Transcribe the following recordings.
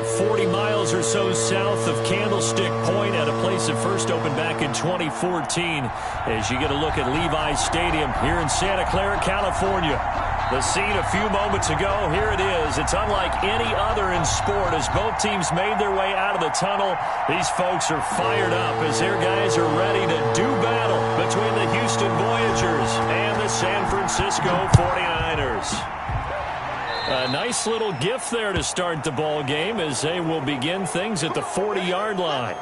about 40 miles or so south of Candlestick Point at a place that first opened back in 2014 as you get a look at Levi's Stadium here in Santa Clara, California. The scene a few moments ago, here it is. It's unlike any other in sport as both teams made their way out of the tunnel. These folks are fired up as their guys are ready to do battle between the Houston Voyagers and the San Francisco 49ers. A nice little gift there to start the ball game as they will begin things at the 40-yard line.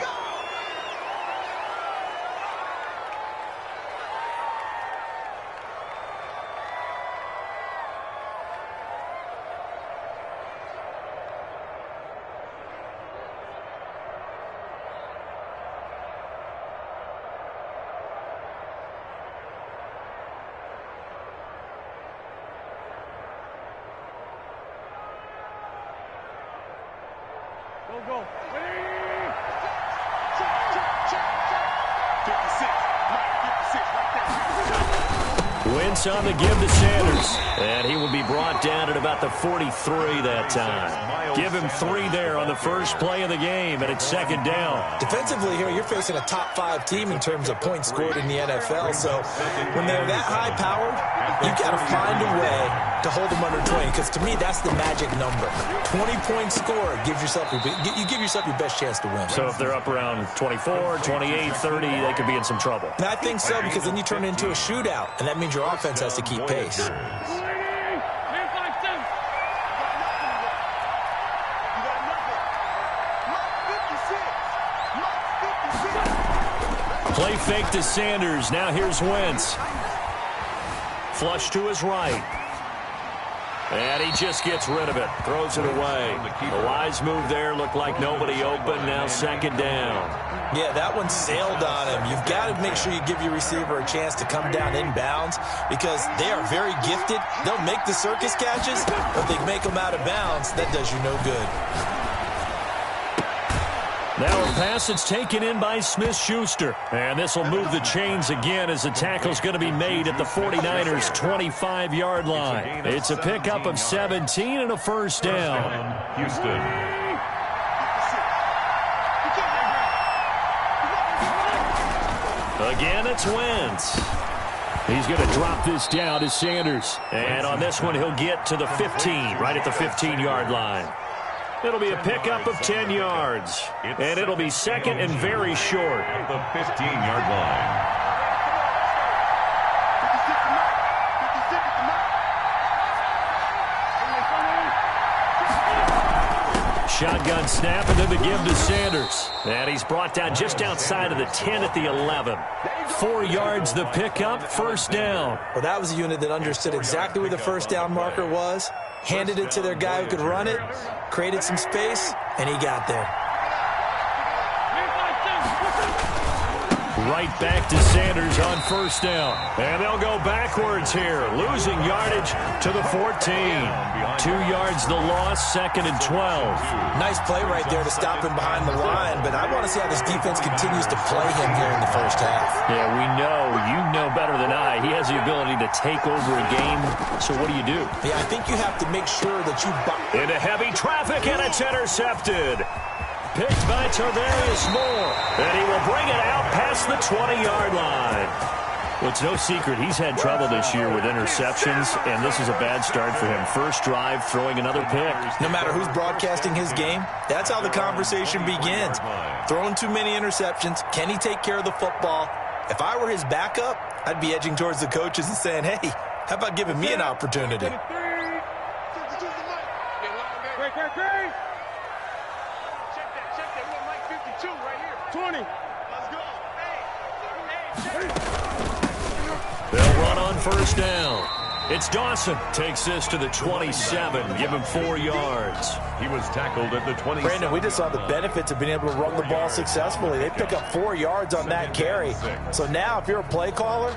Go. Wentz on the give to Sanders. And he will be brought down at about the 43 that time. Give him 3 there on the first play of the game, and it's second down. Defensively here, you're facing a top-5 team in terms of points scored in the NFL. So when they're that high-powered, you got to find a way to hold them under 20, because to me, that's the magic number. 20-point score gives yourself you give yourself your best chance to win. So if they're up around 24, 28, 30, they could be in some trouble. And I think so, because then you turn it into a shootout, and that means your offense has to keep pace. Play fake to Sanders. Now here's Wentz. Flush to his right. And he just gets rid of it. Throws it away. The wise move there. Looked like nobody open. Now second down. Yeah, that one sailed on him. You've got to make sure you give your receiver a chance to come down inbounds because they are very gifted. They'll make the circus catches, but they make them out of bounds. That does you no good. Now a pass that's taken in by Smith-Schuster. And this will move the chains again as the tackle's going to be made at the 49ers' 25-yard line. It's a pickup of 17 and a first down. Houston. Again, it's Wentz. He's going to drop this down to Sanders. And on this one, he'll get to the 15, right at the 15-yard line. It'll be a pickup of 10 yards. And it'll be second and very short. At the 15-yard line. Shotgun snap and then the give to Sanders. And he's brought down just outside of the 10 at the 11. 4 yards the pickup, first down. Well, that was a unit that understood exactly where the first down marker was, handed it to their guy who could run it, created some space, and he got there. Right back to Sanders on first down. And they'll go backwards here, losing yardage to the 14. 2 yards the loss, second and 12. Nice play right there to stop him behind the line, but I want to see how this defense continues to play him here in the first half. Yeah, we know. You know better than I. He has the ability to take over a game, so what do you do? Yeah, I think you have to make sure that you... Into heavy traffic, and it's intercepted. Picked by Tarvarius Moore, and he will bring it out past the 20-yard line. Well, it's no secret he's had trouble this year with interceptions, and this is a bad start for him. First drive, throwing another pick. No matter who's broadcasting his game, that's how the conversation begins. Throwing too many interceptions, can he take care of the football? If I were his backup, I'd be edging towards the coaches and saying, hey, how about giving me an opportunity? They'll run on first down. It's Dawson. Takes this to the 27. Give him 4 yards. He was tackled at the 27. Brandon, we just saw the benefits of being able to run the ball successfully. They pick up 4 yards on that carry. So now if you're a play caller,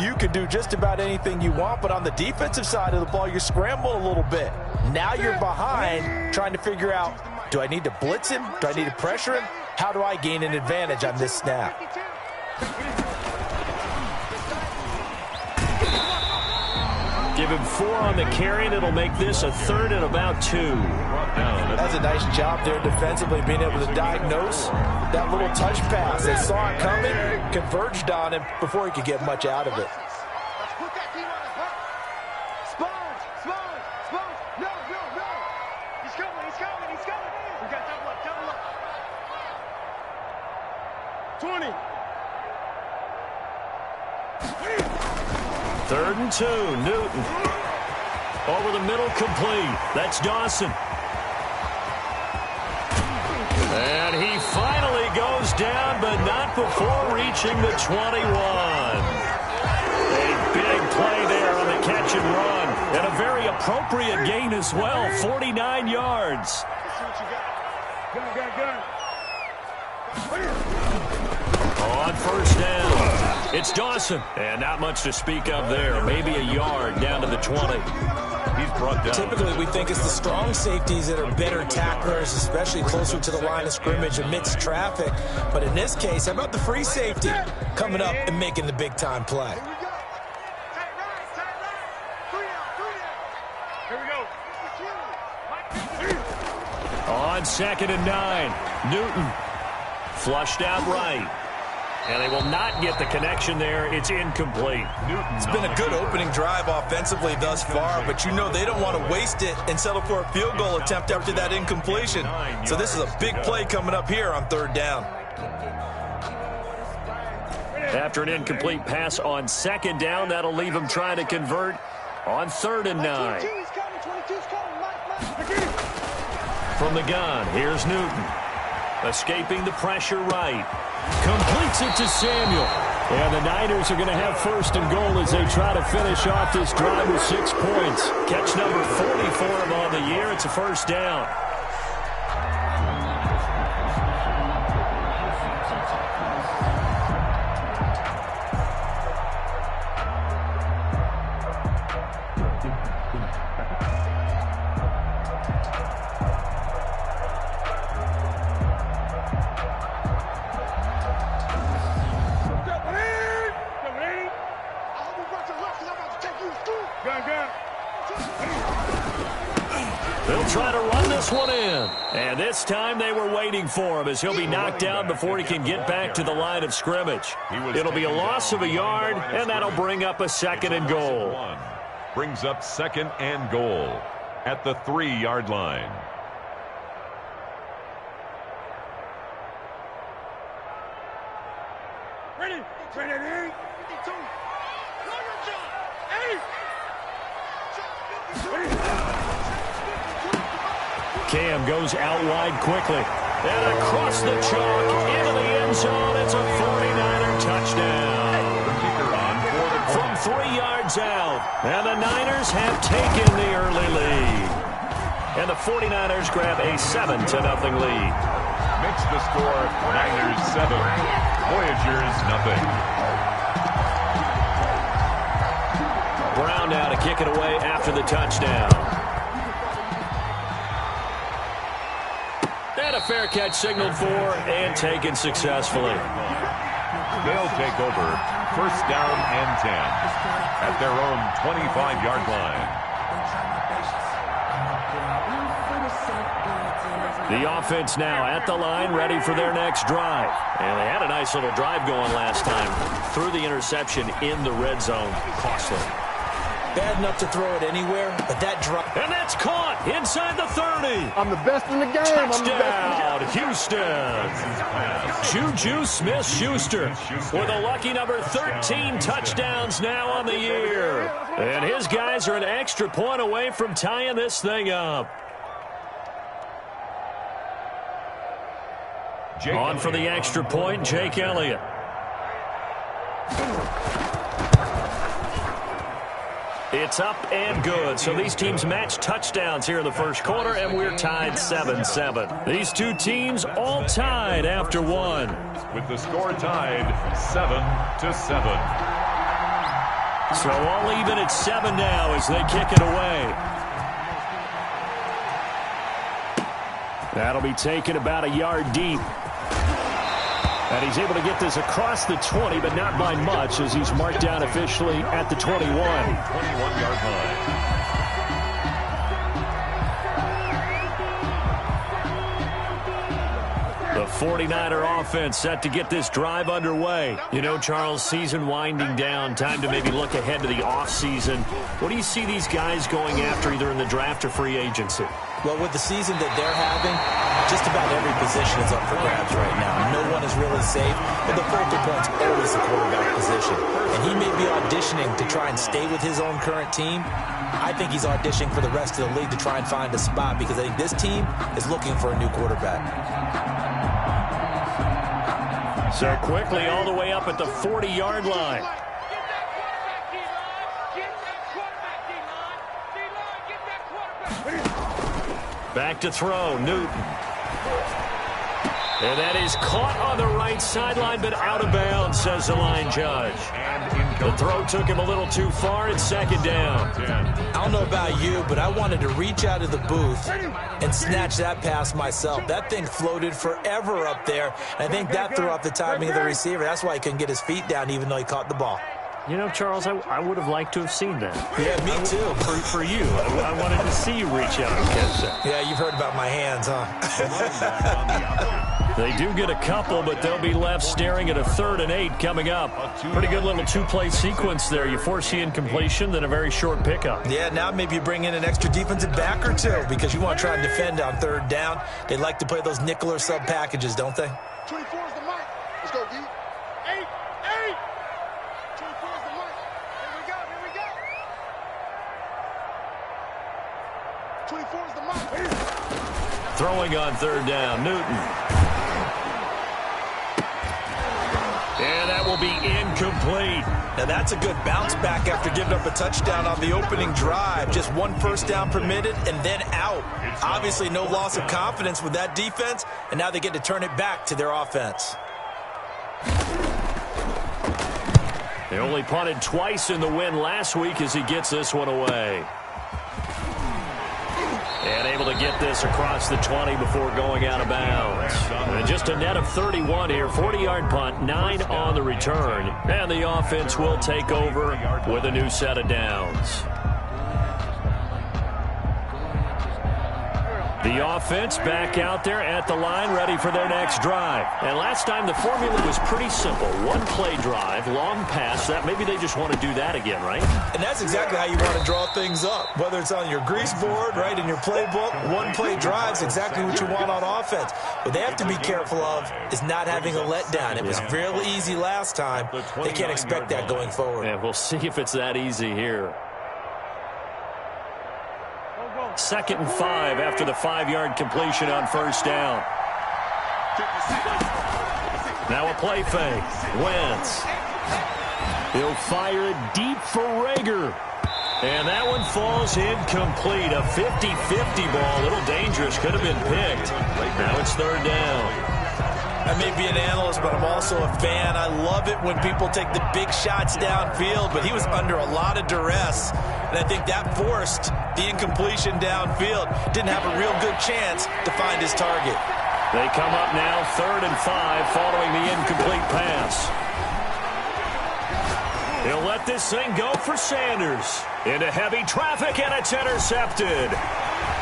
you can do just about anything you want. But on the defensive side of the ball, you're scrambling a little bit. Now you're behind trying to figure out, do I need to blitz him? Do I need to pressure him? How do I gain an advantage on this snap? Give him 4 on the carry, and it'll make this a 3rd and about 2. That's a nice job there defensively, being able to diagnose that little touch pass. They saw it coming, converged on him before he could get much out of it. Third and 2, Newton. Over the middle, complete. That's Dawson. And he finally goes down, but not before reaching the 21. A big play there on the catch and run. And a very appropriate gain as well, 49 yards. On first down, it's Dawson. And not much to speak of there. Maybe a yard down to the 20. He's brought down. Typically, we think it's the strong safeties that are better tacklers, especially closer to the line of scrimmage amidst traffic. But in this case, how about the free safety coming up and making the big-time play? On 2nd and 9, Newton flushed out right. And they will not get the connection there. It's incomplete. It's been a good opening drive offensively thus far, but you know they don't want to waste it and settle for a field goal attempt after that incompletion. So this is a big play coming up here on 3rd down. After an incomplete pass on 2nd down, that'll leave him trying to convert on 3rd and 9. From the gun, here's Newton. Escaping the pressure right. Completes it to Samuel. And the Niners are going to have 1st and goal as they try to finish off this drive with 6 points. Catch number 40 for him on the year. It's a 1st down. They'll try to run this one in. And this time they were waiting for him as he'll be knocked down before he can get back to the line of scrimmage. It'll be a loss of a yard, and that'll bring up a 2nd and goal. Brings up 2nd and goal at the 3-yard line. Cam goes out wide quickly. And across the chalk into the end zone. It's a 49er touchdown. From 3 yards out. And the Niners have taken the early lead. And the 49ers grab a 7-0 lead. Makes the score Niners 7, Voyagers nothing. Brown now to kick it away after the touchdown. And a fair catch signaled for and taken successfully. They'll take over 1st down and 10 at their own 25-yard line. The offense now at the line, ready for their next drive. And they had a nice little drive going last time. Threw the interception in the red zone. Costly. Bad enough to throw it anywhere, but that drop. And that's caught inside the 30. I'm the best in the game. Touchdown, Houston. Juju Smith-Schuster with a lucky number 13 touchdowns now on the year. And his guys are an extra point away from tying this thing up. On for the extra point, Jake Elliott. It's up and good. So these teams match touchdowns here in the first quarter, and we're tied 7-7. These two teams all tied after one. With the score tied 7-7. So all even at 7 now as they kick it away. That'll be taken about a yard deep. And he's able to get this across the 20, but not by much, as he's marked down officially at the 21. 21-yard line. The 49er offense set to get this drive underway. You know, Charles, season winding down, time to maybe look ahead to the offseason. What do you see these guys going after either in the draft or free agency? Well, with the season that they're having, just about every position is up for grabs right now. No one is really safe, but the focal point's always the quarterback position. And he may be auditioning to try and stay with his own current team. I think he's auditioning for the rest of the league to try and find a spot because I think this team is looking for a new quarterback. So quickly all the way up at the 40-yard line. Back to throw, Newton. And that is caught on the right sideline, but out of bounds, says the line judge. The throw took him a little too far. It's second down. I don't know about you, but I wanted to reach out of the booth and snatch that pass myself. That thing floated forever up there, and I think that threw off the timing of the receiver. That's why he couldn't get his feet down, even though he caught the ball. You know, Charles, I would have liked to have seen that. Yeah, me too. For you. I wanted to see you reach out and catch that. Yeah, you've heard about my hands, huh? They do get a couple, but they'll be left staring at a 3rd and 8 coming up. Pretty good little two-play sequence there. You force the incompletion, then a very short pickup. Yeah, now maybe you bring in an extra defensive back or two because you want to try and defend on 3rd down. They like to play those nickel or sub packages, don't they? 24 is the mic. Let's go, D. 8. 24 is the mic. Here we go. 24 is the mic. Throwing on 3rd down, Newton. And that will be incomplete. Now that's a good bounce back after giving up a touchdown on the opening drive. Just 1 first down permitted and then out. Obviously no loss of confidence with that defense, and now they get to turn it back to their offense. They only punted twice in the win last week as he gets this one away. And able to get this across the 20 before going out of bounds. And just a net of 31 here. 40-yard punt, 9 on the return. And the offense will take over with a new set of downs. The offense back out there at the line, ready for their next drive. And last time the formula was pretty simple. 1-play drive, long pass. That maybe they just want to do that again, right? And that's exactly how you want to draw things up. Whether it's on your grease board, right, in your playbook, 1-play drive's exactly what you want on offense. What they have to be careful of is not having a letdown. It was real easy last time. They can't expect that going forward. Yeah, we'll see if it's that easy here. 2nd and 5 after the 5-yard completion on 1st down. Now a play fake. Wentz. He'll fire it deep for Rager. And that one falls incomplete. A 50-50 ball. A little dangerous. Could have been picked. Now it's 3rd down. I may be an analyst, but I'm also a fan. I love it when people take the big shots downfield, but he was under a lot of duress, and I think that forced the incompletion downfield. Didn't have a real good chance to find his target. They come up now 3rd and 5 following the incomplete pass. He'll let this thing go for Sanders. Into heavy traffic, and it's intercepted.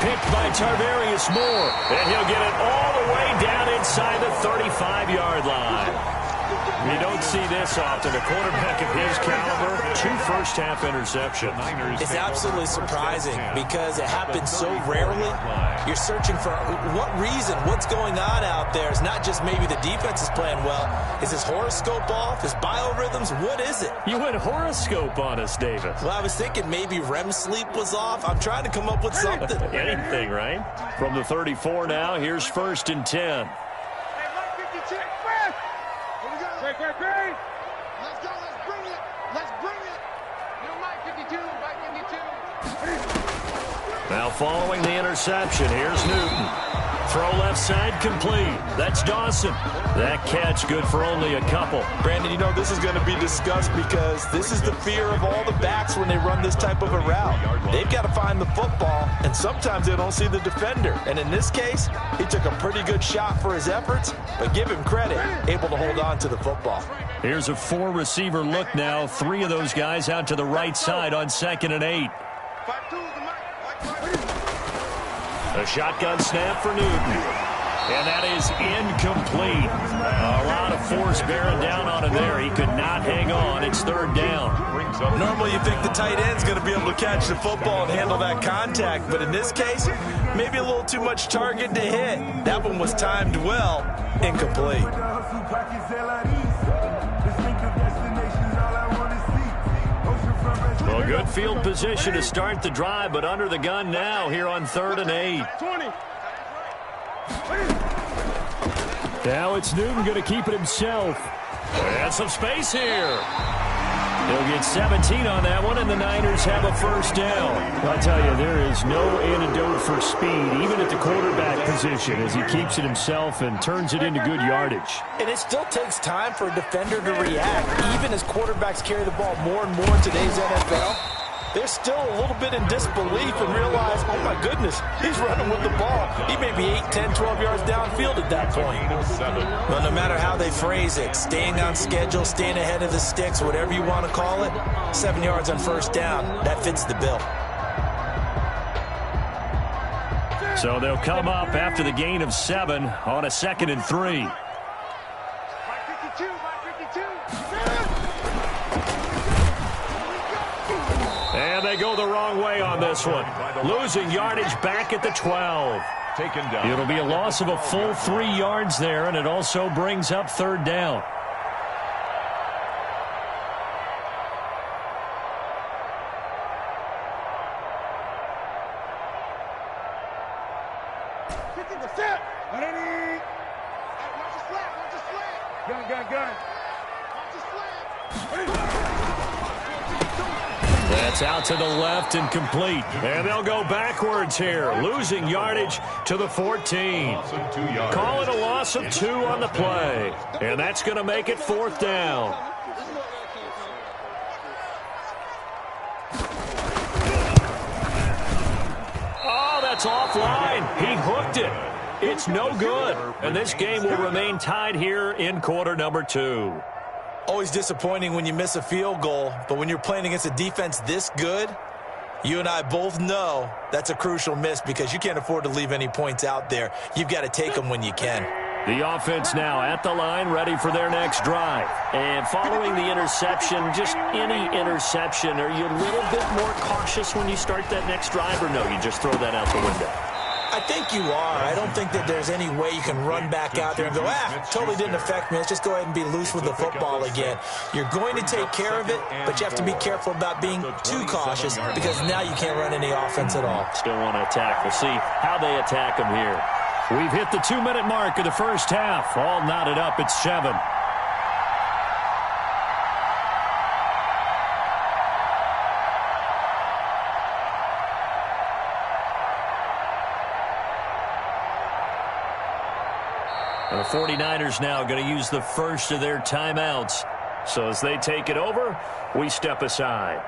Picked by Tarvarius Moore, and he'll get it all the way down inside the 35-yard line. You don't see this often. A quarterback of his caliber, 2 first-half interceptions. It's absolutely surprising because it happens so rarely. You're searching for what reason, what's going on out there. It's not just maybe the defense is playing well. Is his horoscope off? His biorhythms? What is it? You went horoscope on us, Davis. Well, I was thinking maybe REM sleep was off. I'm trying to come up with something. Anything, right? From the 34 now, here's 1st and 10. Let's go. Let's bring it. Let's bring it. No, Mike 52. Mike 52. Now following the interception, here's Newton. Throw left side complete. That's Dawson. That catch good for only a couple. Brandon, you know this is going to be discussed because this is the fear of all the backs when they run this type of a route. They've got to find the football, and sometimes they don't see the defender. And in this case, he took a pretty good shot for his efforts, but give him credit, able to hold on to the football. Here's a 4-receiver look now. 3 of those guys out to the right side on 2nd and 8. A shotgun snap for Newton. And that is incomplete. A lot of force bearing down on him there. He could not hang on. It's 3rd down. Normally you think the tight end's going to be able to catch the football and handle that contact, but in this case, maybe a little too much target to hit. That one was timed well. Incomplete. Well, good field position to start the drive, but under the gun now here on 3rd and 8. Now it's Newton going to keep it himself. And some space here. He'll get 17 on that one, and the Niners have a 1st down. I'll tell you, there is no antidote for speed, even at the quarterback position, as he keeps it himself and turns it into good yardage. And it still takes time for a defender to react, even as quarterbacks carry the ball more and more in today's NFL. They're still a little bit in disbelief and realize, oh my goodness, he's running with the ball. He may be 8, 10, 12 yards downfield at that point. Well, no matter how they phrase it, staying on schedule, staying ahead of the sticks, whatever you want to call it, 7 yards on 1st down, that fits the bill. So they'll come up after the gain of 7 on a 2nd and 3. And they go the wrong way on this one. Losing yardage back at the 12. Taken down. It'll be a loss of a full 3 yards there, and it also brings up 3rd down. That's out to the left and complete. And they'll go backwards here, losing yardage to the 14. Call it a loss of 2 on the play. And that's going to make it 4th down. Oh, that's offline. He hooked it. It's no good. And this game will remain tied here in quarter number 2. Always disappointing when you miss a field goal, but when you're playing against a defense this good, you and I both know that's a crucial miss because you can't afford to leave any points out there. You've got to take them when you can. The offense now at the line, ready for their next drive. And following the interception, just any interception, are you a little bit more cautious when you start that next drive, or no, you just throw that out the window? I think you are. I don't think that there's any way you can run back out there and go, totally didn't affect me. Let's just go ahead and be loose with the football again. You're going to take care of it, but you have to be careful about being too cautious because now you can't run any offense at all. Still want to attack. We'll see how they attack them here. We've hit the 2-minute mark of the first half. All knotted up at 7. The 49ers now going to use the first of their timeouts. So as they take it over, we step aside.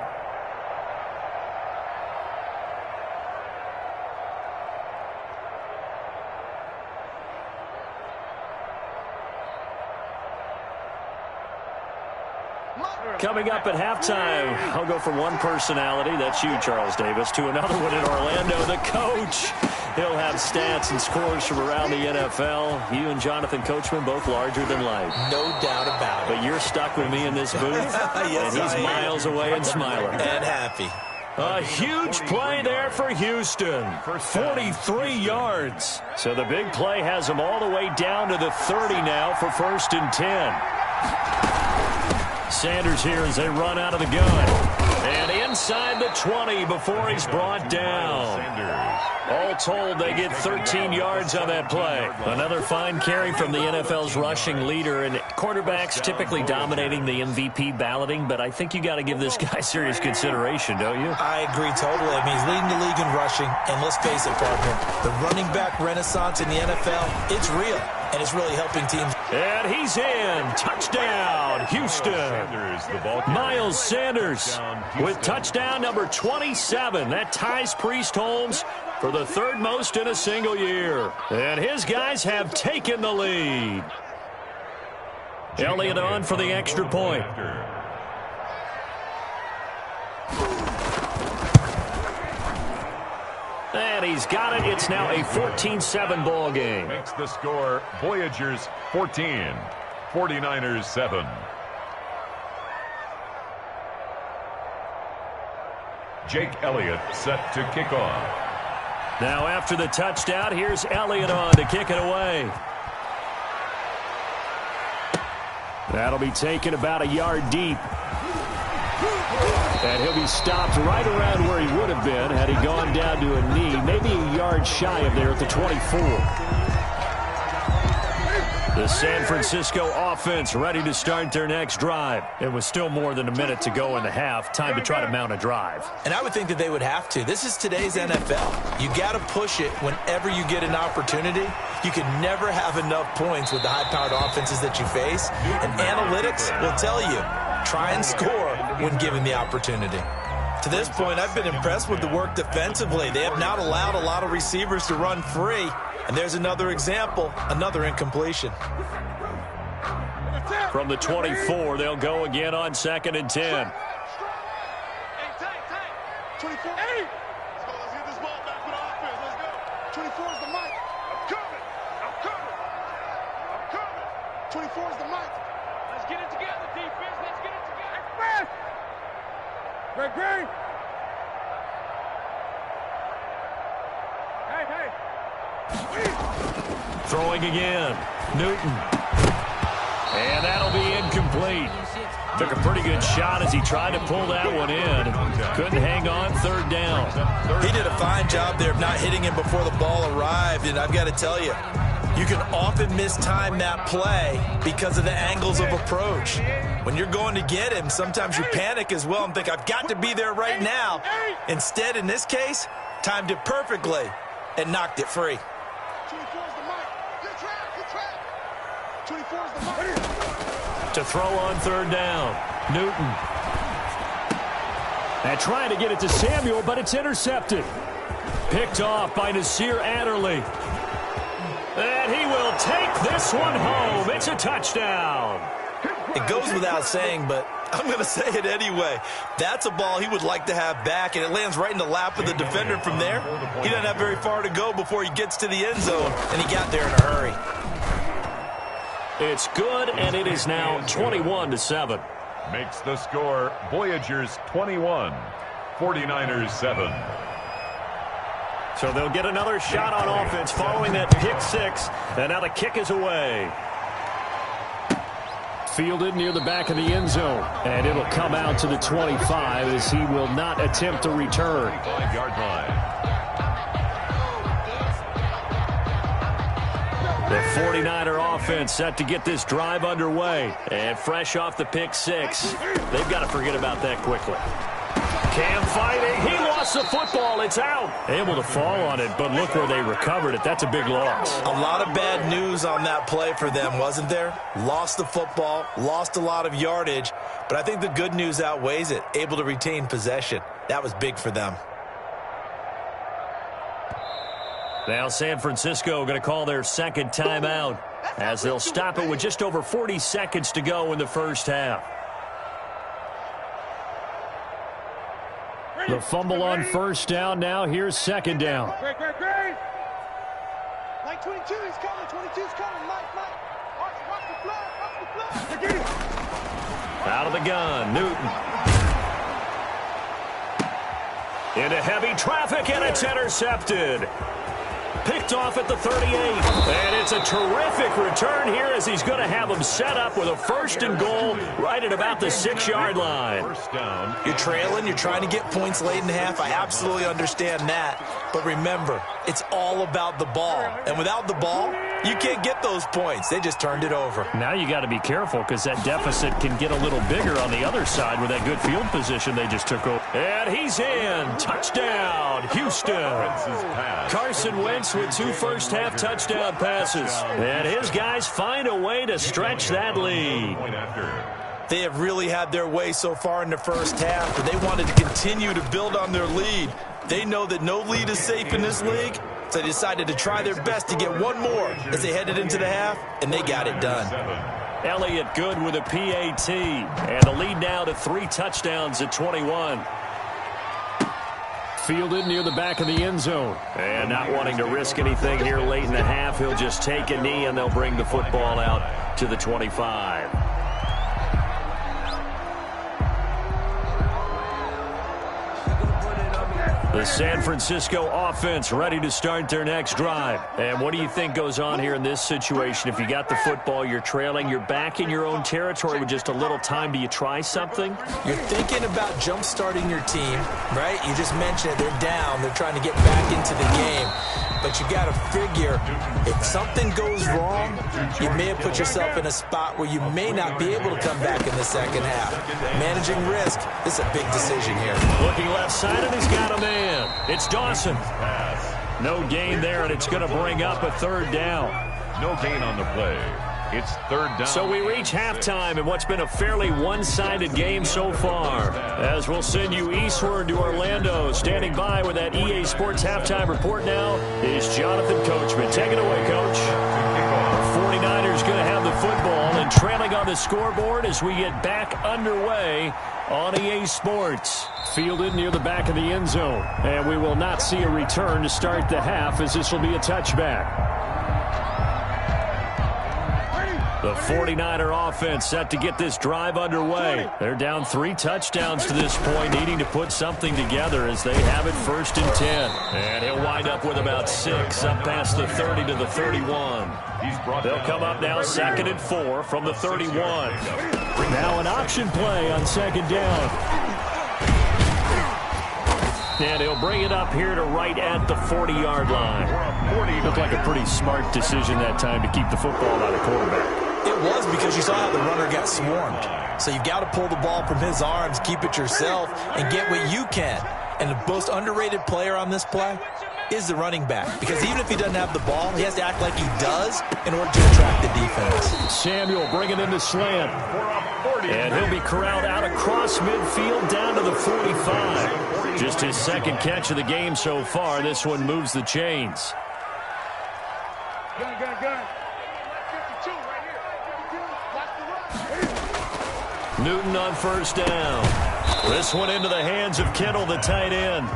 Coming up at halftime, I'll go from one personality, that's you, Charles Davis, to another one in Orlando, the coach. He'll have stats and scores from around the NFL. You and Jonathan Coachman, both larger than life. No doubt about it. But you're stuck with me in this booth, yes, and he's miles away and smiling. And happy. A huge play there for Houston. 43 yards. So the big play has them all the way down to the 30 now for 1st and 10. Sanders here as they run out of the gun. And inside the 20 before he's brought down. All told, they get 13 yards on that play. Another fine carry from the NFL's rushing leader, and quarterbacks typically dominating the MVP balloting, but I think you got to give this guy serious consideration, don't you? I agree totally. I mean, he's leading the league in rushing, and let's face it, partner, the running back renaissance in the NFL, it's real, and it's really helping teams. And he's in. Touchdown, Houston. Miles Sanders with touchdown number 27. That ties Priest Holmes for the third most in a single year. And his guys have taken the lead. Elliott on for the extra point. And he's got it. It's now a 14-7 ball game. Makes the score Voyagers 14, 49ers 7. Jake Elliott set to kick off. Now after the touchdown, here's Elliott on to kick it away. That'll be taken about a yard deep. And he'll be stopped right around where he would have been had he gone down to a knee, maybe a yard shy of there at the 24. The San Francisco offense ready to start their next drive. It was still more than a minute to go in the half. Time to try to mount a drive. And I would think that they would have to. This is today's NFL. You got to push it whenever you get an opportunity. You can never have enough points with the high-powered offenses that you face. And analytics will tell you, try and score when given the opportunity. To this point, I've been impressed with the work defensively. They have not allowed a lot of receivers to run free. And there's another example, another incompletion. From the 24, they'll go again on 2nd and 10. 24. Hey! Let's get this ball back for the offense. Let's go. 24 is the mic. I'm coming. I'm coming. I'm coming. 24 is the mic. Let's get it together, defense. Let's get it together. Greg. Hey. Throwing again. Newton. And that'll be incomplete. Took a pretty good shot as he tried to pull that one in. Couldn't hang on. 3rd down. He did a fine job there of not hitting him before the ball arrived. And I've got to tell you, you can often mistime that play because of the angles of approach. When you're going to get him, sometimes you panic as well and think, I've got to be there right now. Instead, in this case, timed it perfectly and knocked it free. 24 is the mic. Good track. 24 is the mic. To throw on 3rd down. Newton. And trying to get it to Samuel, but it's intercepted. Picked off by Nasir Adderley. And he will take this one home. It's a touchdown. It goes without saying, but I'm going to say it anyway. That's a ball he would like to have back, and it lands right in the lap of the defender from there. He doesn't have very far to go before he gets to the end zone, and he got there in a hurry. It's good, and it is now 21-7. Makes the score Voyagers 21, 49ers 7. So they'll get another shot on offense following that pick 6, and now the kick is away. Fielded near the back of the end zone, and it'll come out to the 25 as he will not attempt to return. 5-yard line. The 49er offense set to get this drive underway, and fresh off the pick 6, they've got to forget about that quickly. Cam fighting. He lost the football. It's out. Able to fall on it, but look where they recovered it. That's a big loss. A lot of bad news on that play for them, wasn't there? Lost the football, lost a lot of yardage, but I think the good news outweighs it. Able to retain possession. That was big for them. Now San Francisco going to call their 2nd timeout as they'll stop it with just over 40 seconds to go in the first half. The fumble on 1st down. Now here's 2nd down. Great. Like 22 is coming. 22's coming. Mike. Watch the blood. Out of the gun, Newton. Into heavy traffic, and it's intercepted. picked off at the 38. And it's a terrific return here as he's going to have them set up with a 1st and goal right at about the 6-yard line. First down. You're trailing. You're trying to get points late in the half. I absolutely understand that. But remember, it's all about the ball. And without the ball, you can't get those points. They just turned it over. Now you got to be careful because that deficit can get a little bigger on the other side with that good field position they just took over. And he's in. Touchdown, Houston. Carson Wentz with 2 first-half touchdown passes. And his guys find a way to stretch that lead. They have really had their way so far in the first half, but they wanted to continue to build on their lead. They know that no lead is safe in this league, so they decided to try their best to get one more as they headed into the half, and they got it done. Elliott good with a PAT, and the lead now to 3 touchdowns at 21. Fielded near the back of the end zone. And not wanting to risk anything here late in the half, he'll just take a knee, and they'll bring the football out to the 25. The San Francisco offense ready to start their next drive. And what do you think goes on here in this situation? If you got the football, you're trailing, you're back in your own territory with just a little time. Do you try something? You're thinking about jump-starting your team, right? You just mentioned it. They're down. They're trying to get back into the game. But you got to figure, if something goes wrong, you may have put yourself in a spot where you may not be able to come back in the second half. Managing risk is a big decision here. Looking left side, and he's got a man. It's Dawson. No gain there, and it's going to bring up a 3rd down. No gain on the play. It's 3rd down. So we reach halftime in what's been a fairly one-sided game so far. As we'll send you eastward to Orlando. Standing by with that EA Sports halftime report now is Jonathan Coachman. Take it away, Coach. The 49ers going to have the football and trailing on the scoreboard as we get back underway on EA Sports. Fielded near the back of the end zone. And we will not see a return to start the half as this will be a touchback. The 49er offense set to get this drive underway. They're down 3 touchdowns to this point, needing to put something together as they have it 1st and 10. And he'll wind up with about 6 up past the 30 to the 31. They'll come up now 2nd and 4 from the 31. Now an option play on 2nd down. And he'll bring it up here to right at the 40-yard line. Looked like a pretty smart decision that time to keep the football out of quarterback. It was because you saw how the runner got swarmed. So you've got to pull the ball from his arms, keep it yourself, and get what you can. And the most underrated player on this play is the running back. Because even if he doesn't have the ball, he has to act like he does in order to attract the defense. Samuel bringing in the slant. And he'll be corralled out across midfield down to the 45. Just his 2nd catch of the game so far. This one moves the chains. Newton on 1st down. This one into the hands of Kittle, the tight end.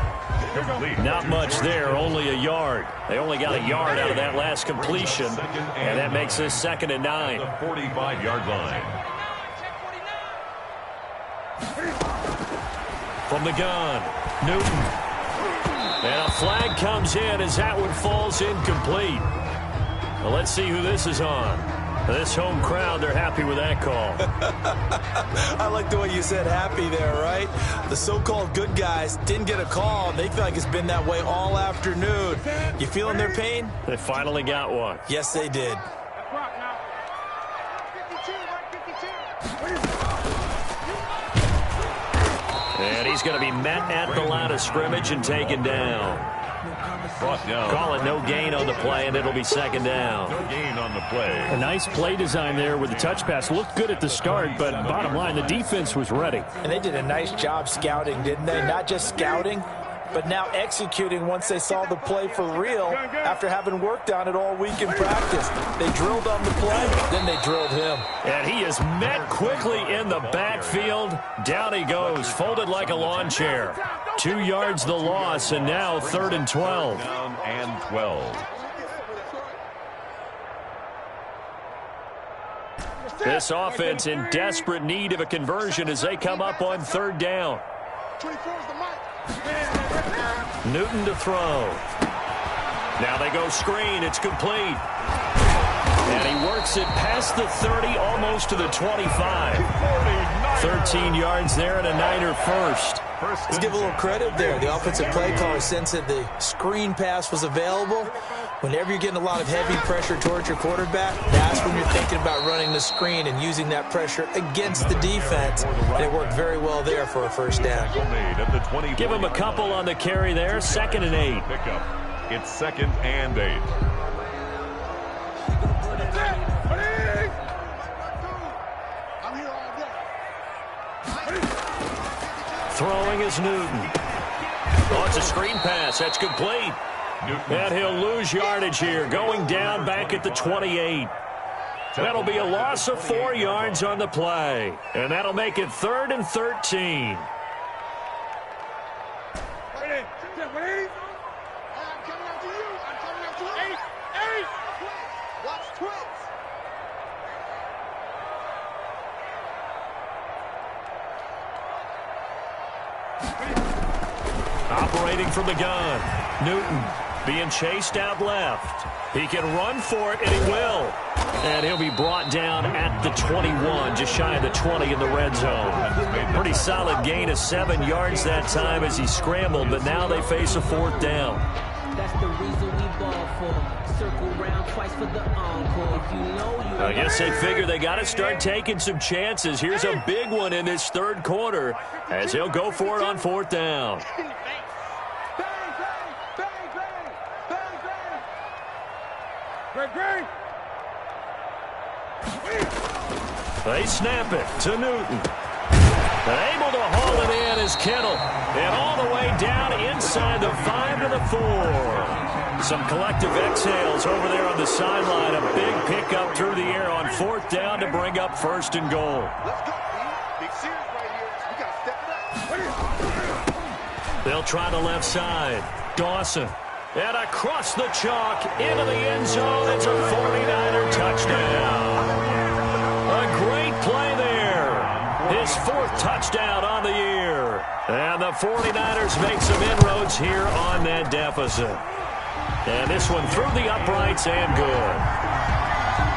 Not much there, only a yard. They only got a yard out of that last completion, and that makes this 2nd and 9. The 45-yard line. From the gun, Newton. And a flag comes in as that one falls incomplete. Well, let's see who this is on. This home crowd, they're happy with that call. I like the way you said happy there, right? The so-called good guys didn't get a call. They feel like it's been that way all afternoon. You feeling their pain? They finally got one. Yes, they did. And he's going to be met at the line of scrimmage and taken down. Call it no gain on the play, and it'll be 2nd down. No gain on the play. A nice play design there with the touch pass. Looked good at the start, but bottom line, the defense was ready. And they did a nice job scouting, didn't they? Not just scouting, but now executing once they saw the play for real after having worked on it all week in practice. They drilled on the play, then they drilled him. And he is met quickly in the backfield. Down he goes, folded like a lawn chair. 2 yards the loss, and now 3rd and 12. Down and 12. This offense in desperate need of a conversion as they come up on 3rd down. 24 is the mic. Newton to throw. Now they go screen. It's complete. And he works it past the 30, almost to the 25. 13 yards there and a Niner first. Let's give a little credit there. The offensive play caller sensed that the screen pass was available. Whenever you're getting a lot of heavy pressure towards your quarterback, that's when you're thinking about running the screen and using that pressure against the defense. And it worked very well there for a first down. Give him a couple on the carry there. 2nd and 8. It's 2nd and 8. Throwing is Newton. Oh, it's a screen pass. That's complete. And he'll lose yardage here, going down back at the 28. That'll be a loss of 4 yards on the play. And that'll make it 3rd and 13. Operating from the gun. Newton being chased out left. He can run for it, and he will. And he'll be brought down at the 21, just shy of the 20 in the red zone. Pretty solid gain of 7 yards that time as he scrambled, but now they face a 4th down. That's the reason we ball for. Circle round twice for the encore. If you know you I guess they figure they got to start taking some chances. Here's a big one in this 3rd quarter as he'll go for it on 4th down. They snap it to Newton. Able to haul it in is Kittle. And all the way down inside the 5 to the 4. Some collective exhales over there on the sideline. A big pickup through the air on 4th down to bring up 1st and goal. Let's go, big series right here. We got to step it up. They'll try the left side. Dawson. And across the chalk into the end zone. It's a 49er touchdown. A great play there. His 4th touchdown on the year. And the 49ers make some inroads here on that deficit. And this one through the uprights and good.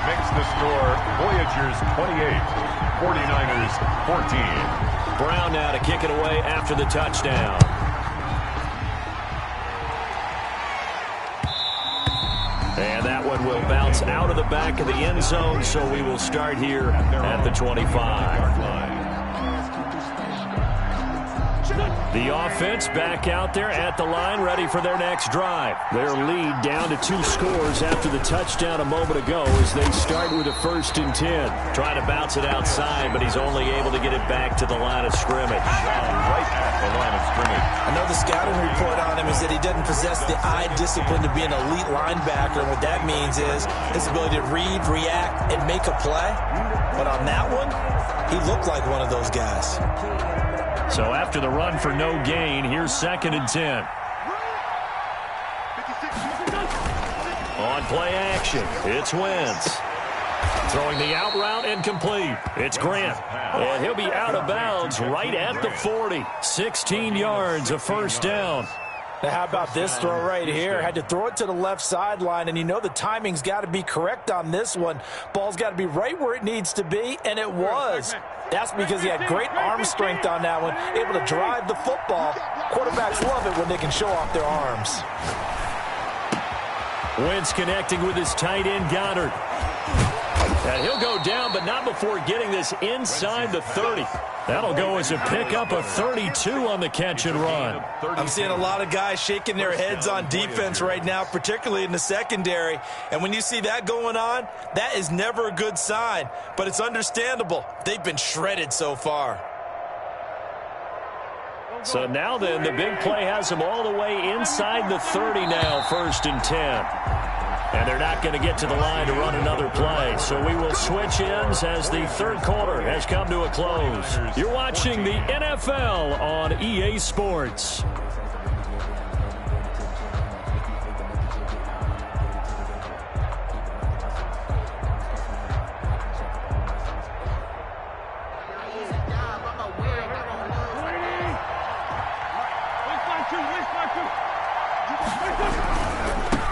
Makes the score Voyagers 28, 49ers 14. Brown now to kick it away after the touchdown. And that one will bounce out of the back of the end zone, so we will start here at the 25. The offense back out there at the line, ready for their next drive. Their lead down to 2 scores after the touchdown a moment ago as they start with a 1st and 10. Trying to bounce it outside, but he's only able to get it back to the line of scrimmage. Right at the line of scrimmage. I know the scouting report on him is that he doesn't possess the eye discipline to be an elite linebacker. And what that means is his ability to read, react, and make a play. But on that one, he looked like one of those guys. So after the run for no gain, here's 2nd and 10. On play action, it's Wentz. Throwing the out route and complete. It's Grant. And he'll be out of bounds right at the 40. 16 yards, a 1st down. Now, how about this throw right here? Had to throw it to the left sideline, and you know the timing's got to be correct on this one. Ball's got to be right where it needs to be, and it was. That's because he had great arm strength on that one, able to drive the football. Quarterbacks love it when they can show off their arms. Wentz connecting with his tight end, Goddard. And he'll go down, but not before getting this inside the 30. That'll go as a pickup of 32 on the catch and run. I'm seeing a lot of guys shaking their heads on defense right now, particularly in the secondary. And when you see that going on, that is never a good sign. But it's understandable. They've been shredded so far. So now then, the big play has them all the way inside the 30 now, 1st and 10. And they're not going to get to the line to run another play. So we will switch ends as the 3rd quarter has come to a close. You're watching the NFL on EA Sports.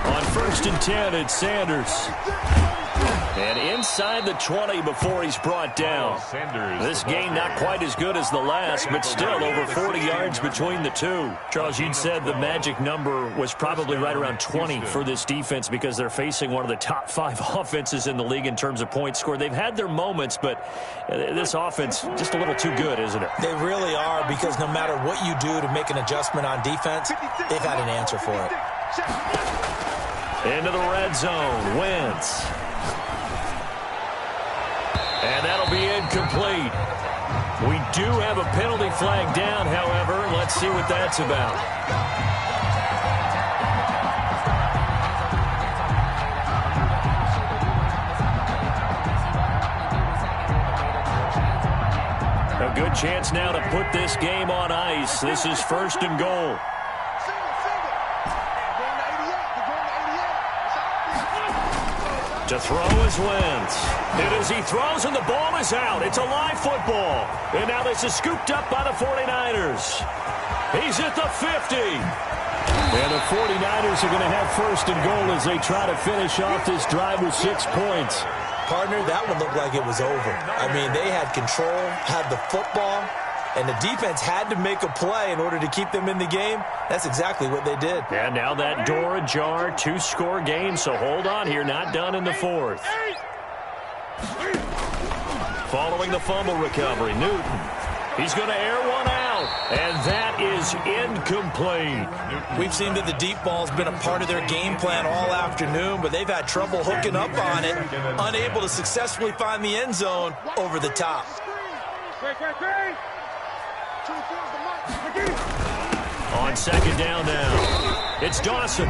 On 1st and 10, it's Sanders. And inside the 20 before he's brought down. This game not quite as good as the last, but still over 40 yards between the two. Charles, you'd said the magic number was probably right around 20 for this defense because they're facing one of the top 5 offenses in the league in terms of points scored. They've had their moments, but this offense just a little too good, isn't it? They really are, because no matter what you do to make an adjustment on defense, they've had an answer for it. Into the red zone, Wentz. And that'll be incomplete. We do have a penalty flag down, however. Let's see what that's about. A good chance now to put this game on ice. This is 1st and goal. To throw is Wentz. And as he throws and the ball is out, it's a live football. And now this is scooped up by the 49ers. He's at the 50. And the 49ers are going to have 1st and goal as they try to finish off this drive with 6 points. Partner, that one looked like it was over. I mean, they had control, had the football, and the defense had to make a play in order to keep them in the game. That's exactly what they did. And now that door ajar, 2-score game, so hold on here, not done in the 4th. Following the fumble recovery, Newton. He's going to air one out, and that is incomplete. We've seen that the deep ball's been a part of their game plan all afternoon, but they've had trouble hooking up on it, unable to successfully find the end zone over the top. On 2nd down now, it's Dawson.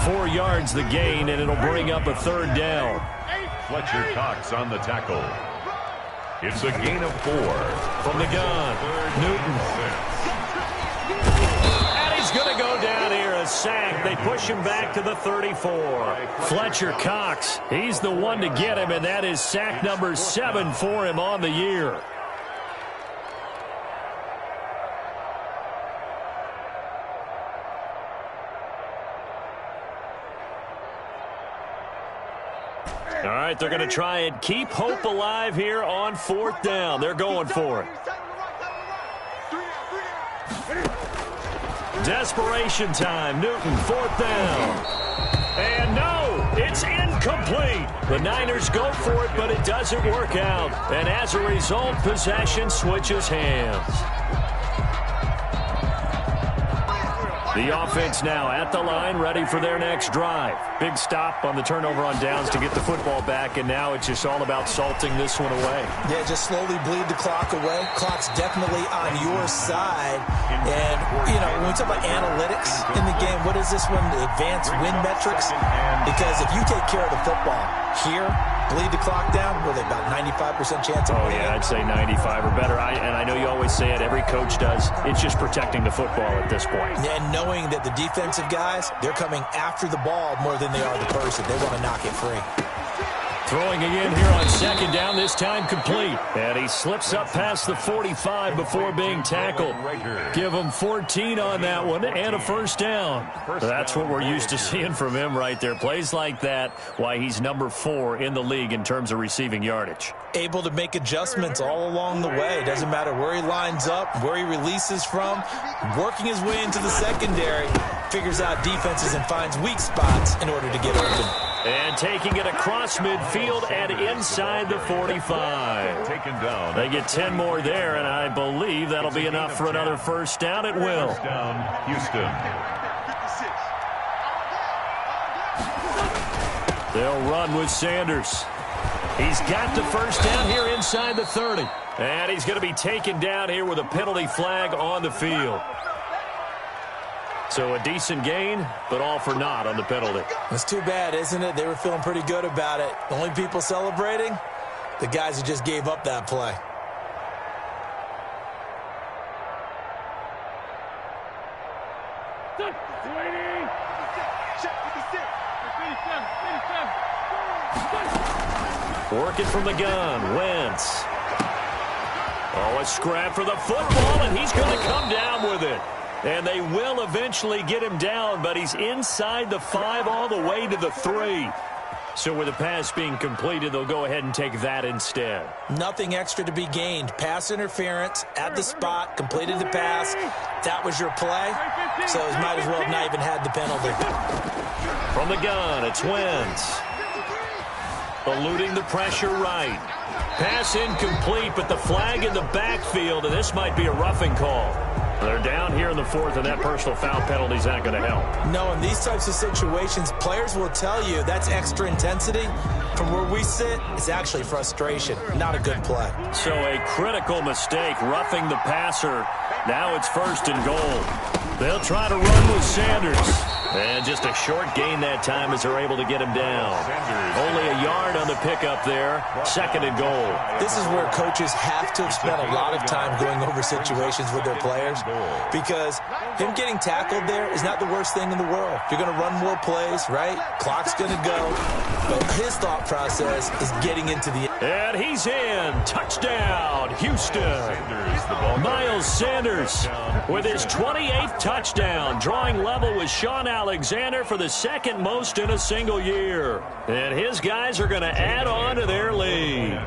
4 yards the gain, and it'll bring up a 3rd down. Fletcher Cox on the tackle. It's a gain of 4. From the gun, Newton. And he's going to go down here, a sack. They push him back to the 34. Fletcher Cox, he's the one to get him, and that is sack number 7 for him on the year. All right, they're going to try and keep hope alive here on 4th down. They're going for it. Desperation time. Newton, 4th down. And no, it's incomplete. The Niners go for it, but it doesn't work out. And as a result, possession switches hands. The offense now at the line, ready for their next drive. Big stop on the turnover on downs to get the football back, and now it's just all about salting this one away. Yeah, just slowly bleed the clock away. Clock's definitely on your side. And, you know, when we talk about analytics in the game, what is this one? The advanced win metrics? Because if you take care of the football here, bleed the clock down, were they about 95% chance of winning? Oh, yeah, I'd say 95 or better. And I know you always say it, every coach does. It's just protecting the football at this point. And knowing that the defensive guys, they're coming after the ball more than they are the person. They want to knock it free. Throwing again here on 2nd down, this time complete. And he slips up past the 45 before being tackled. Give him 14 on that one and a 1st down. That's what we're used to seeing from him right there. Plays like that, why he's number 4 in the league in terms of receiving yardage. Able to make adjustments all along the way. Doesn't matter where he lines up, where he releases from. Working his way into the secondary, figures out defenses and finds weak spots in order to get open. And taking it across midfield and inside the 45. Taken down. They get 10 more there, and I believe that'll be enough for another 1st down. It will. First down, Houston. They'll run with Sanders. He's got the 1st down here inside the 30. And he's going to be taken down here with a penalty flag on the field. So a decent gain, but all for naught on the penalty. It's too bad, isn't it? They were feeling pretty good about it. The only people celebrating, the guys who just gave up that play. Working from the gun, Wentz. Oh, a scrap for the football, and he's going to come down with it. And they will eventually get him down, but he's inside the 5 all the way to the 3. So with the pass being completed, they'll go ahead and take that instead. Nothing extra to be gained. Pass interference at the spot, completed the pass. That was your play, so it might as well have not even had the penalty. From the gun, it's Wentz. Eluding the pressure right. Pass incomplete, but the flag in the backfield, and this might be a roughing call. They're down here in the 4th, and that personal foul penalty is not going to help. No, in these types of situations, players will tell you that's extra intensity. From where we sit, it's actually frustration, not a good play. So a critical mistake, roughing the passer. Now it's 1st and goal. They'll try to run with Sanders. And just a short gain that time as they're able to get him down. Only a yard on the pickup there. 2nd and goal. This is where coaches have to spend a lot of time going over situations with their players, because him getting tackled there is not the worst thing in the world. You're going to run more plays, right? Clock's going to go. But his thought process is getting into the... And he's in. Touchdown, Houston. Miles Sanders with his 28th touchdown, drawing level with Sean Alexander for the 2nd most in a single year. And his guys are going to add on to their lead.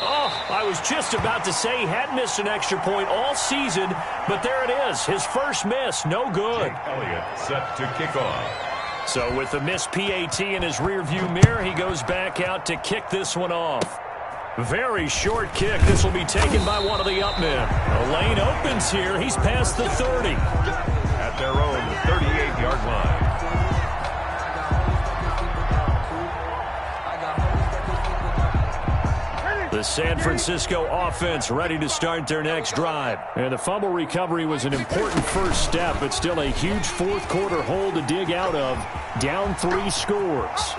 Oh, I was just about to say he hadn't missed an extra point all season, but there it is. His first miss, no good. Elliott set to kick off. So with the missed PAT in his rearview mirror, he goes back out to kick this one off. Very short kick. This will be taken by one of the up men. The lane opens here. He's past the 30. At their own 38-yard line. The San Francisco offense ready to start their next drive. And the fumble recovery was an important first step, but still a huge 4th quarter hole to dig out of. Down 3 scores.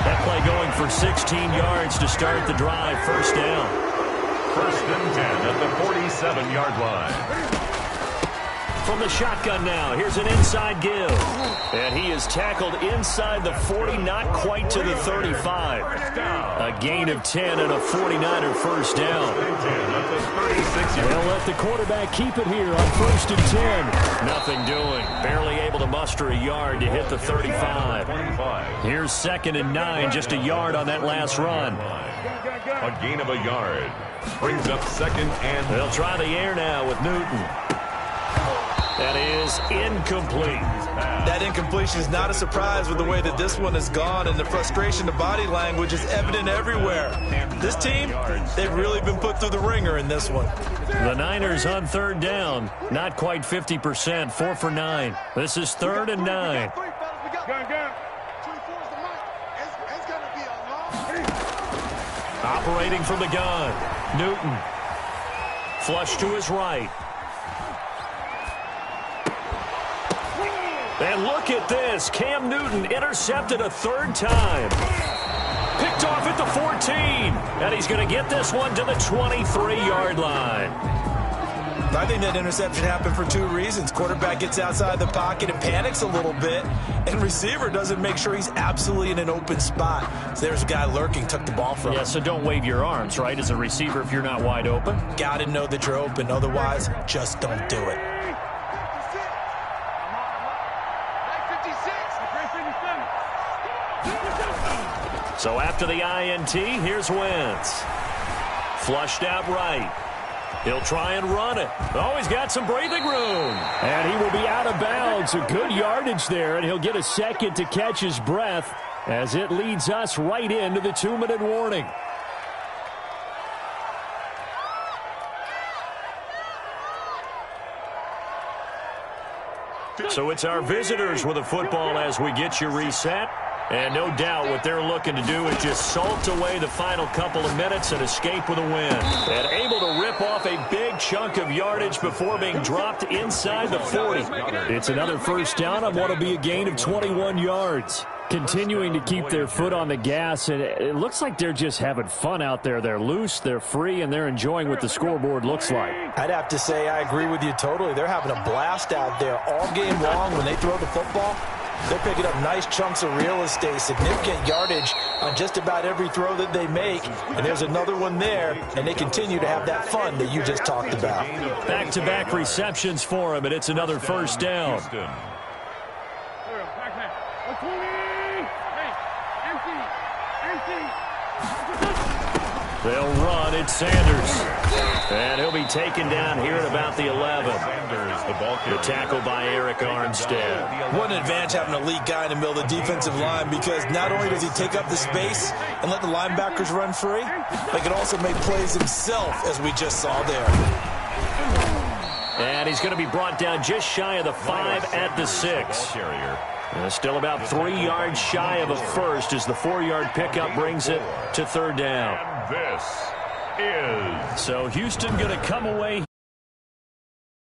That play going for 16 yards to start the drive. 1st down. 1st and 10 at the 47-yard line. From the shotgun now, here's an inside give. And he is tackled inside the 40, not quite to the 35. A gain of 10 and a 49er 1st down. They'll let the quarterback keep it here on 1st and 10. Nothing doing. Barely able to muster a yard to hit the 35. Here's 2nd and 9, just a yard on that last run. A gain of a yard. Brings up 2nd and... They'll try the air now with Newton. That is incomplete. That incompletion is not a surprise with the way that this one has gone, and the frustration, the body language is evident everywhere. This team, they've really been put through the ringer in this one. The Niners on 3rd down. Not quite 50%, 4 for 9. This is 3rd and 9. Operating from the gun. Newton. Flush to his right. And look at this. Cam Newton intercepted a 3rd time. Picked off at the 14. And he's going to get this one to the 23-yard line. I think that interception happened for 2 reasons. Quarterback gets outside the pocket and panics a little bit, and receiver doesn't make sure he's absolutely in an open spot. So there's a guy lurking, took the ball from him. Yeah, so don't wave your arms, right, as a receiver if you're not wide open. Got to know that you're open. Otherwise, just don't do it. So after the INT, here's Wentz. Flushed out right. He'll try and run it. Oh, he's got some breathing room. And he will be out of bounds. A good yardage there, and he'll get a second to catch his breath as it leads us right into the 2-minute warning. So it's our visitors with the football as we get you reset. And no doubt what they're looking to do is just salt away the final couple of minutes and escape with a win. And able to rip off a big chunk of yardage before being dropped inside the 40. It's another 1st down on what will be a gain of 21 yards. Continuing to keep their foot on the gas, and it looks like they're just having fun out there. They're loose, they're free, and they're enjoying what the scoreboard looks like. I'd have to say I agree with you totally. They're having a blast out there all game long when they throw the football. They're picking up nice chunks of real estate, significant yardage on just about every throw that they make. And there's another one there, and they continue to have that fun that you just talked about. Back-to-back receptions for him, and it's another first down. They'll run. It's Sanders. And he'll be taken down here at about the 11. The tackle by Eric Armstead. What an advantage having an elite guy in the middle of the defensive line, because not only does he take up the space and let the linebackers run free, but he can also make plays himself, as we just saw there. And he's going to be brought down just shy of the 5 at the 6. Still about 3 yards shy of a first as the 4-yard pickup brings it to third down. This is... So Houston going to come away